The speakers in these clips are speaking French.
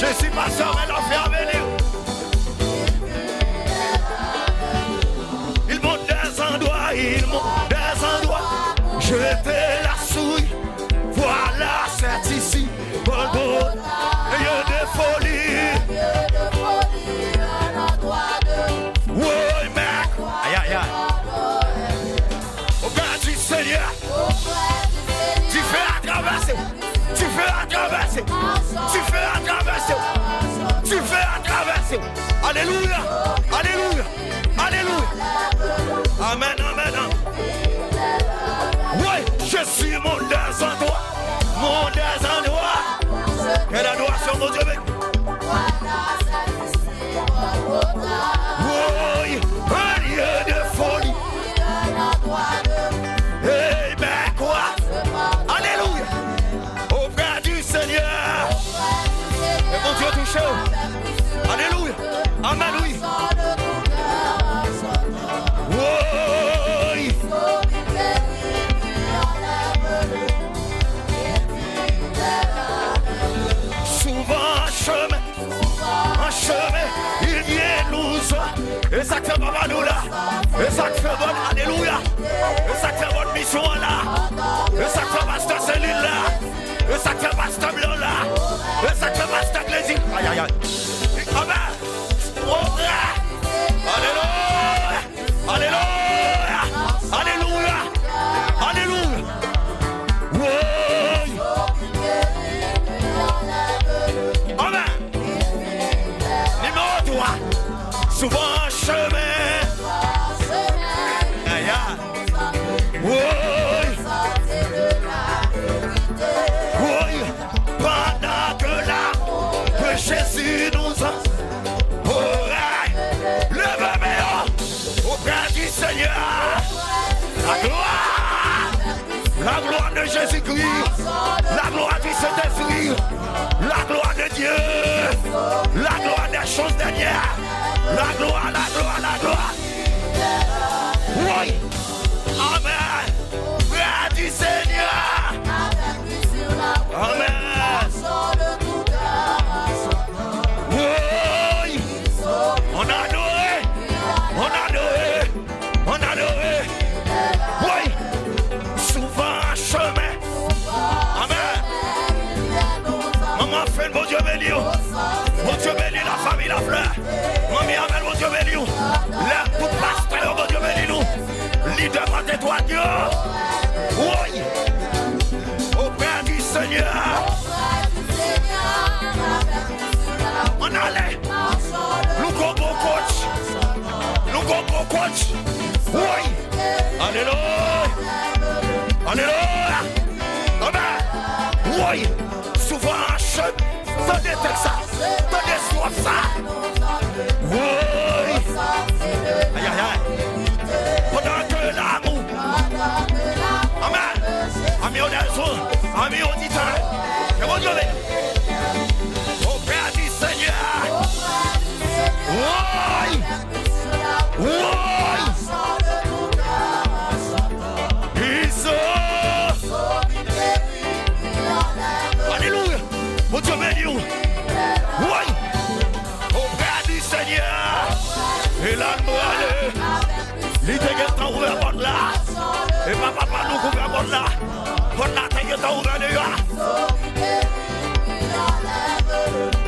Je suis pasteur, mais l'enfer venir. Il monte des endroits, il monte des endroits. Jeter la souille, voilà, c'est ici. Bordeaux, lieu de folie. Oui, mec. Aïe, aïe, aïe. Auprès du Seigneur. Tu fais la traversée. Tu fais la traversée. Tu fais la traversée. Tu fais la traversée. Alléluia. Alléluia. Alléluia. Amen, amen, amen. Oui, je suis mon descendant. Mon descendant. Quelle adoration, mon Dieu. Oui, un lieu de folie. Eh ben quoi? Alléluia. Auprès du Seigneur. Et mon Dieu touché. Alléluia. Amen, oui. Oui. Souvent en chemin, il vient nous. Et ça fait pas nous là. Et ça fait bonne, alléluia. Et ça fait bonne mission là. Et ça fait pasteur cellule là. Et ça fait pasteur blanc là. Et ça fait pasteur Glési. Aïe aïe aïe. Amen. Oh, alléluia. Alléluia. Alléluia. Alléluia. Oui. Amen. Numéro 3. Souvent en chemin. Aïe aïe. Oui. Oui. Pendant que là, que Jésus nous a. Auprès du Seigneur, la gloire de Jésus-Christ, la gloire du Saint-Esprit, la gloire de Dieu, la gloire des choses dernières, la gloire, la gloire, la gloire. Oui, amen, auprès du Seigneur, amen. Oui, on a adoré, on a adoré, on a adoré. Oui, souvent en chemin. Amen. Maman fait mon Dieu béni. Mon Dieu béni la famille, la fleur. Maman amen, mon Dieu béni. Le tout pasteur, mon Dieu béni nous. Leader de toi, Dieu. Oui, auprès du Seigneur. On allait. Nous comme coach. Nous comme coach. Oui. Alléluia. Alléluia. Amen. Oui. Souvent en chemin. Tenez ça. Tenez soif ça. Oui. Aïe aïe aïe. Pendant que l'amour. Amen. Amis auditeurs. Amis auditeurs. Que mon Dieu au Père du Seigneur. Oui. Oui. Ils sont. Alléluia. Mon Dieu béni. Oui. Au Père du Seigneur. Et là, nous allons. L'idée est ouverte par là. Et papa nous couvre par là. Pour la tête est ouverte là.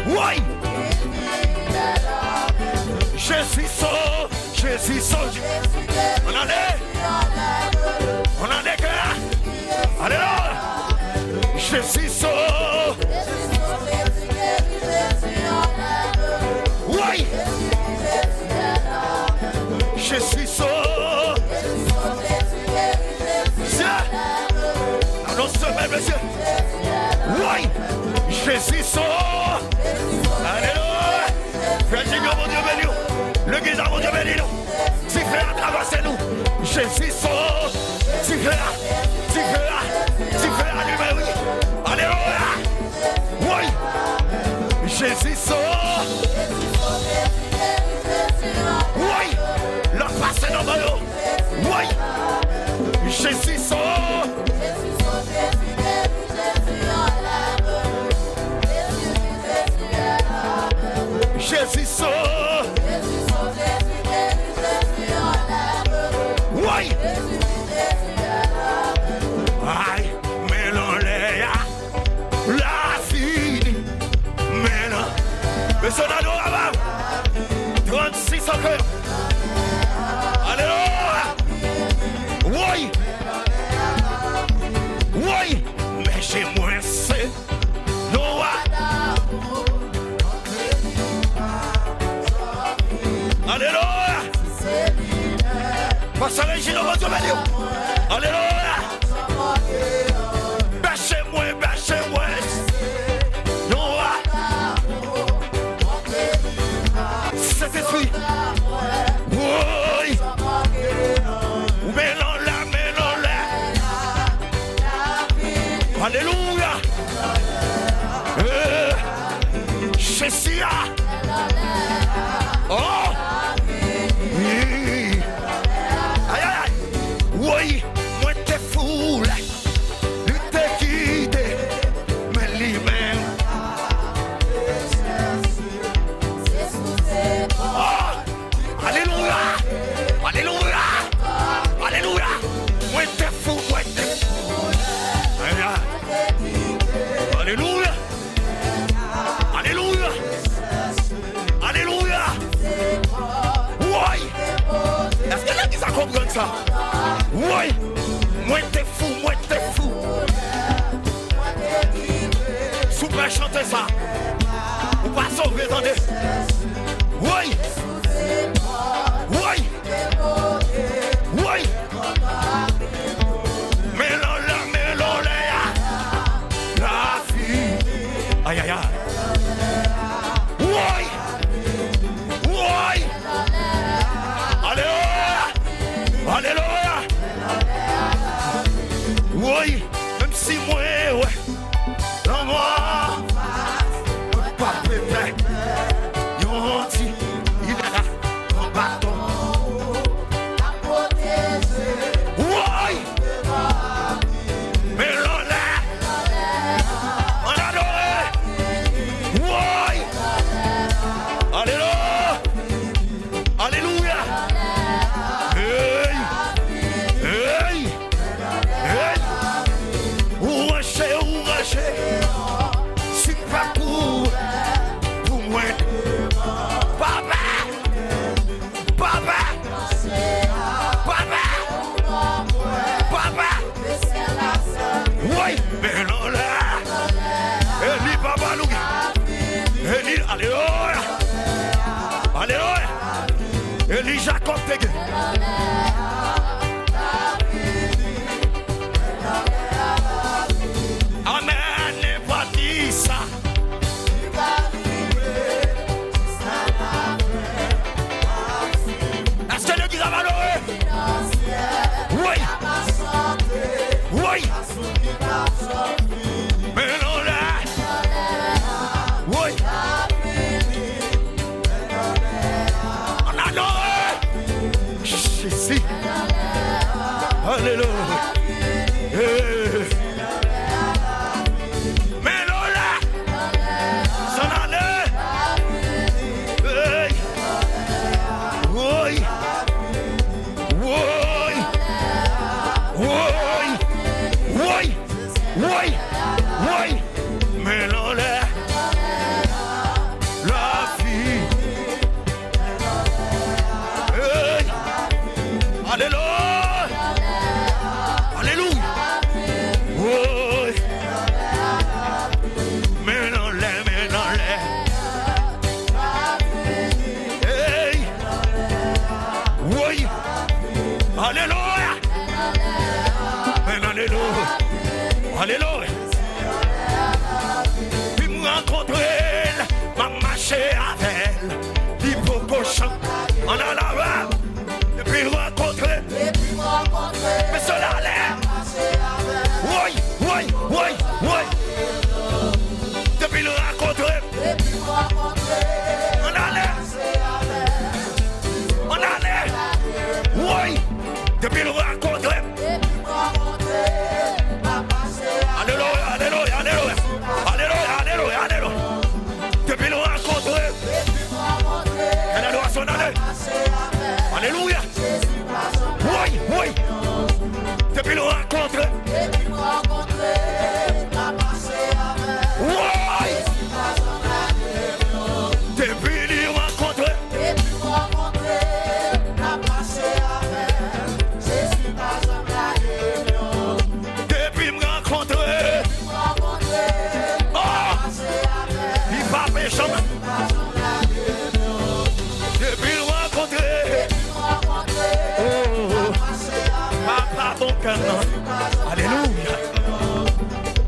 Oui. Je suis sauvé, je suis sauvé. On en est que. Alléluia. Je suis sauvé. Oui. Je suis sauvé. Annoncez même monsieur. Oui. Je suis sauvé. Alléluia. Frère Seigneur, mon Dieu béni. Le guide mon Dieu béni. Tu fais à traverser nous. Je suis sauvé. Tu fais là. Tu fais là. Tu fais là, oui. Alléluia. Oui. Je suis sauvé. Oui. Le passé dans mon eau. Oui. Je suis sauvé. Le sonado avant. 36 encore. Alléluia. Oui. Oui. Mais j'ai moins c'est. Noah. Alléluia. Pasteur Régine, on va te dire. Alléluia. Bâchez-moi, bâchez-moi. Noah. Cet esprit. Oui. Mélons-la, mélons-la. Alléluia. Jessia. Oh. Oui. Aïe, aïe, aïe. Oui. Moi, t'es fou, là. Lui, t'es quitté. Mais lui-même. Oh. Alléluia. Alléluia. Alléluia. Moi, t'es fou, moi, t'es fou. Aïe, aïe. Alléluia. Alléluia. Alléluia. Oui. Est-ce que l'église a compris ça? Oui. Moi t'es fou, moi t'es fou. Sous pouvez chanter ça. Ou pas sauver, attendez. Oui. Oui. Oui. Mélons-la, mélons-la. La fille. Aïe, aïe, aïe. Oui. Oui. Alléluia. Alléluia. Oui. Même si moi, ouais. Dans moi. Pas prêt. Yon dit, il est là. Mon bâton. Oui. Mélons-la. Alléluia. Oui. Alléluia. Alléluia. Hey. Hey. Hey. Ouaché, ouaché. C'est pas pour moi. Papa. Papa. Papa. Papa. Oui. Mais non là. Eli Papa Louis. Eli. Alléluia. Alléluia. Eli Jacob Tegue. Amen. N'est pas dit ça. Est-ce que l'église a valoré? Oui. Oui. Mais non là. Oui. On adore. Jésus. Alléluia. Mais non là. S'en aller. Hey. Oui. Oui. Oui. Oui. Oui. pas méchant. Depuis le rencontré. Oh, papa bon cœur. Alléluia.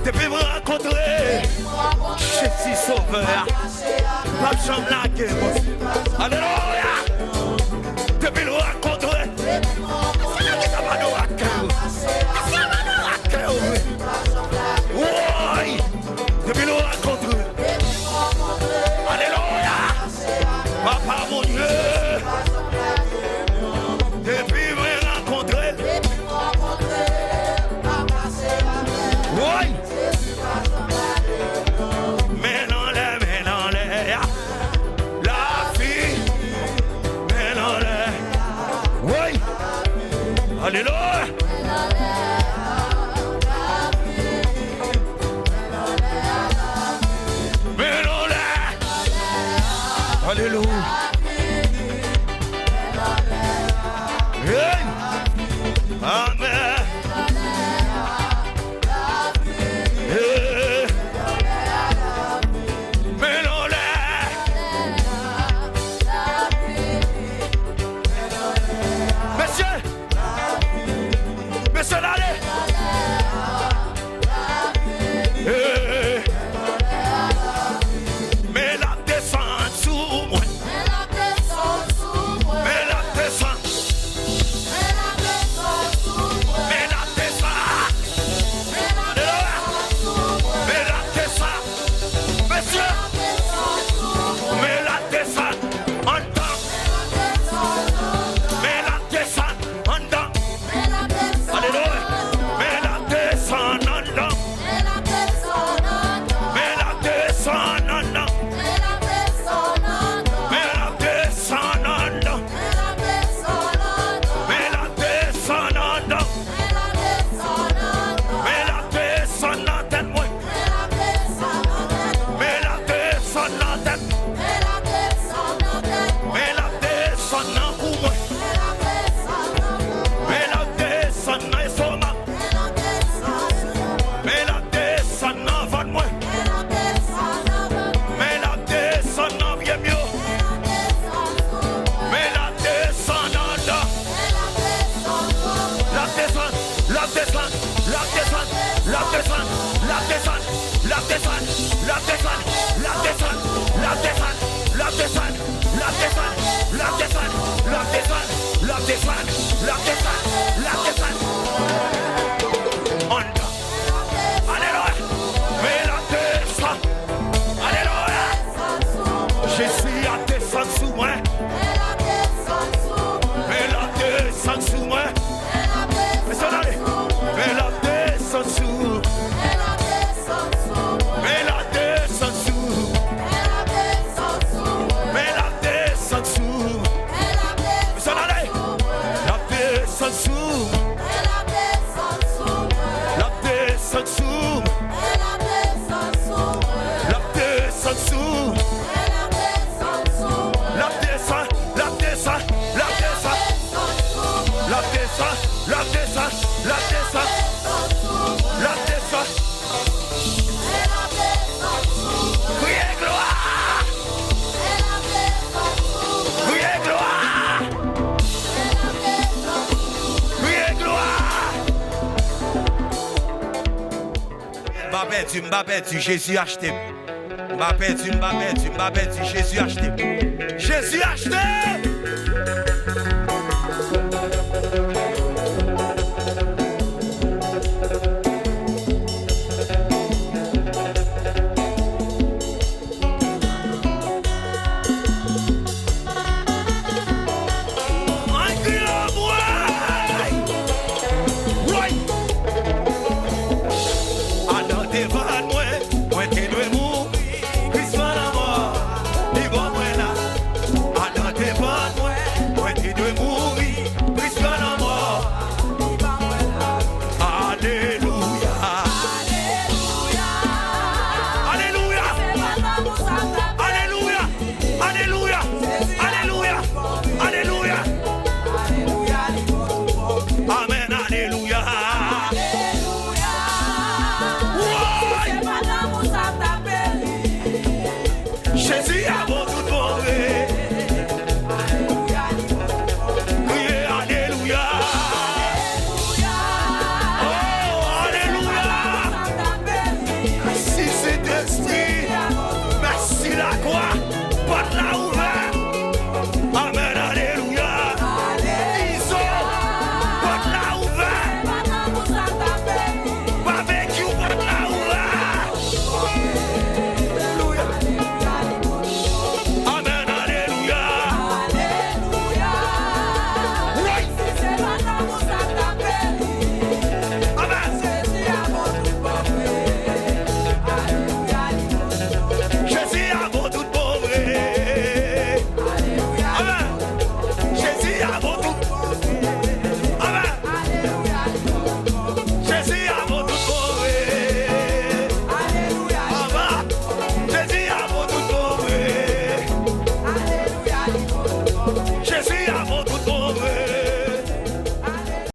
Depuis le rencontré. Jésus sauveur. Pas chambre la guerre. Alléluia. Depuis le rencontré. Oui. Depuis le rencontré. Alléluia. Papa mon Dieu. Depuis me rencontrer. Oui. Mais non les. La fille. Mais non les. Oui. Alléluia. Mais non les. Alléluia. Hey. Amen. Hey. Mais non les. Messieurs, allez. Hey. Mais la descente sous moi. Mais la descente. Mais la descente. Mais la descente. Messieurs. Mais la descente. En temps. Mais la descente. En temps. Alléluia. Mais la descente. En temps. Mais la descente. En temps. Mais la descente. En temps. Mais la descente. En temps. Mais la descente. En tête moi. Mais la descente. En tête. Mais la descente. En cou moi. Mais la descente. En estomac. Mais la descente. En ventre moi. Mais la descente. En bien mieux. Mais la descente. En dedans. La descente. La descente. La descente. La descente. La descente. La descente. La descente. La descente. La descente. La descente. La descente. La descente. La descente. La descente. La descente. La descente. En dedans. Alléluia. Mais la descente. Alléluia. Jésus a descendu sous moi. Mais la descente sous moi. Mais ça allez. Mais la descente sous. Mais la descente sous. Mais la descente sous. Mais ça allez. La descente sous. La descente sous. La descente sous. La descente. La descente. La descente. La descente. La descente. La descente. La descente. Criez gloire. Criez gloire. Criez gloire. M'a perdu, Jésus a acheté. M'a perdu, Jésus a acheté. Jésus a acheté.